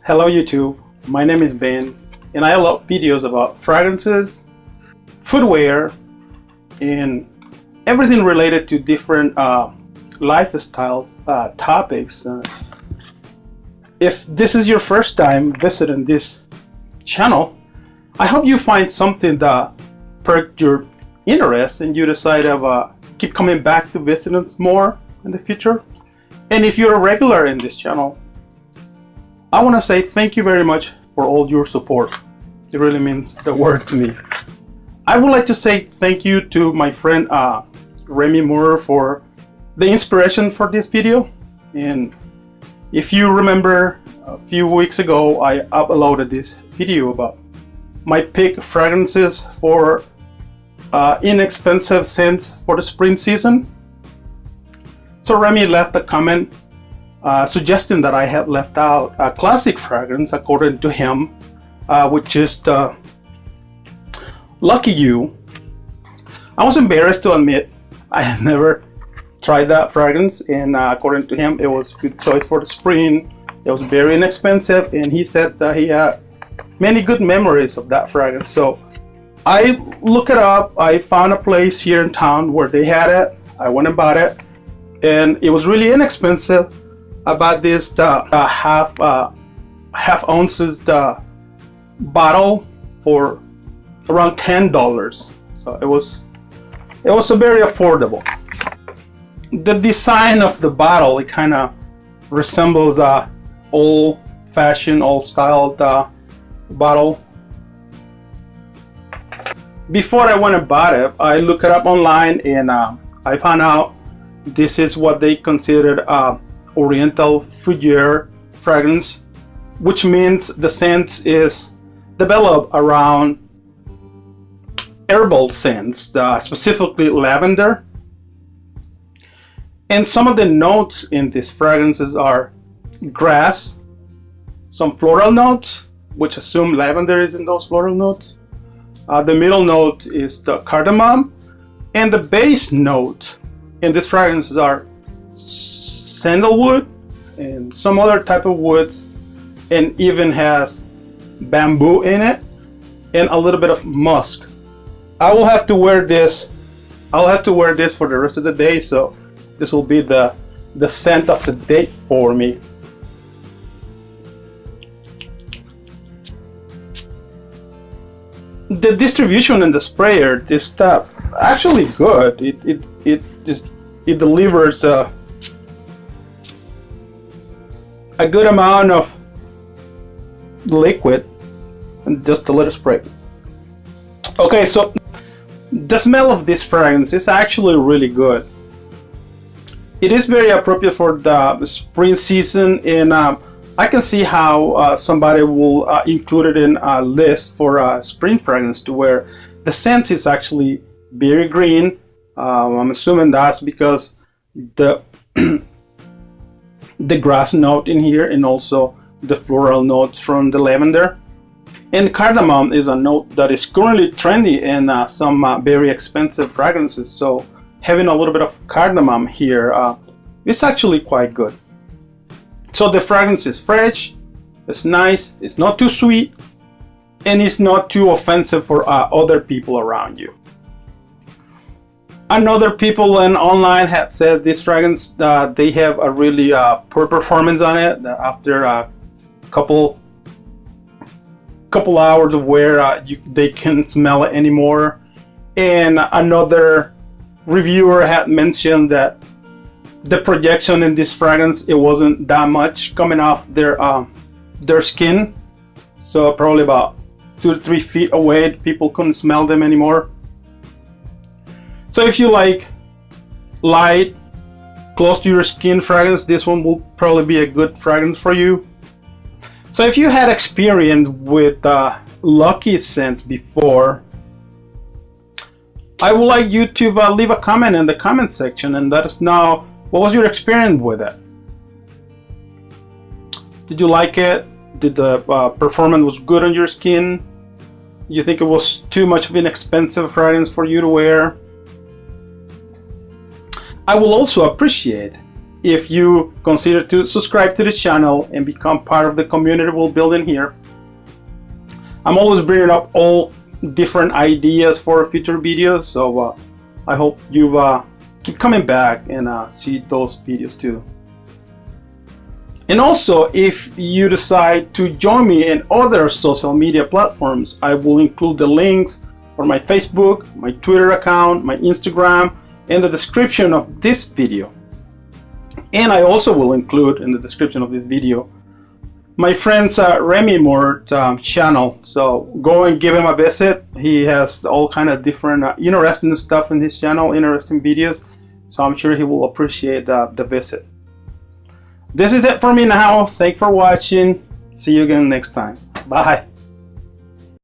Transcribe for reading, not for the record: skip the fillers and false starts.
Hello YouTube, my name is Ben and I upload videos about fragrances, footwear, and everything related to different lifestyle topics. If this is your first time visiting this channel, I hope you find something that perked your interest and you decide to keep coming back to visit us more in the future. And if you're a regular in this channel, I want to say thank you very much for all your support. It really means the world to me. I would like to say thank you to my friend Remi for the inspiration for this video. And if you remember, a few weeks ago I uploaded this video about my pick fragrances for inexpensive scents for the spring season. So Remi left a comment suggesting that I have left out a classic fragrance according to him, which is the Lucky You. I was embarrassed to admit I had never tried that fragrance, and according to him it was a good choice for the spring. It was very inexpensive and he said that he had many good memories of that fragrance. So I looked it up. I found a place here in town where they had it. I went and bought it and it was really inexpensive. I bought this half ounces bottle for around $10. So it was a very affordable. The design of the bottle, it kind of resembles a old-fashioned, old-styled bottle. Before I went and bought it, I looked it up online and I found out this is what they considered Oriental fougere fragrance, which means the scent is developed around herbal scents, specifically lavender. And some of the notes in these fragrances are grass, some floral notes, which assume lavender is in those floral notes. The middle note is the cardamom, and the base note in these fragrances are sandalwood and some other type of woods, and even has bamboo in it and a little bit of musk. I will have to wear this. I'll have to wear this for the rest of the day, so this will be the scent of the day for me. The distribution in the sprayer, this stuff, actually good. It delivers a good amount of liquid and just a little spray. Okay, so the smell of this fragrance is actually really good. It is very appropriate for the spring season, and I can see how somebody will include it in a list for spring fragrance, to where the scent is actually berry green. I'm assuming that's because the the grass note in here and also the floral notes from the lavender. And cardamom is a note that is currently trendy in some very expensive fragrances, so having a little bit of cardamom here is actually quite good. So the fragrance is fresh, it's nice, it's not too sweet, and it's not too offensive for other people around you. Another people online had said this fragrance, they have a really poor performance on it after a couple hours of wear. They can't smell it anymore. And another reviewer had mentioned that the projection in this fragrance, it wasn't that much coming off their skin, so probably about 2 to 3 feet away people couldn't smell them anymore. So if you like light, close to your skin fragrance, this one will probably be a good fragrance for you. So if you had experience with Lucky scents before, I would like you to leave a comment in the comment section and let us know what was your experience with it. Did you like it? Did the performance was good on your skin? You think it was too much of an expensive fragrance for you to wear? I will also appreciate if you consider to subscribe to the channel and become part of the community we're building here. I'm always bringing up all different ideas for future videos, so I hope you keep coming back and see those videos too. And also, if you decide to join me in other social media platforms, I will include the links for my Facebook, my Twitter account, my Instagram in the description of this video. And I also will include in the description of this video my friend's Remi channel. So go and give him a visit. He has all kind of different interesting stuff in his channel, interesting videos. So I'm sure he will appreciate the visit. This is it for me now. Thanks for watching. See you again next time. Bye.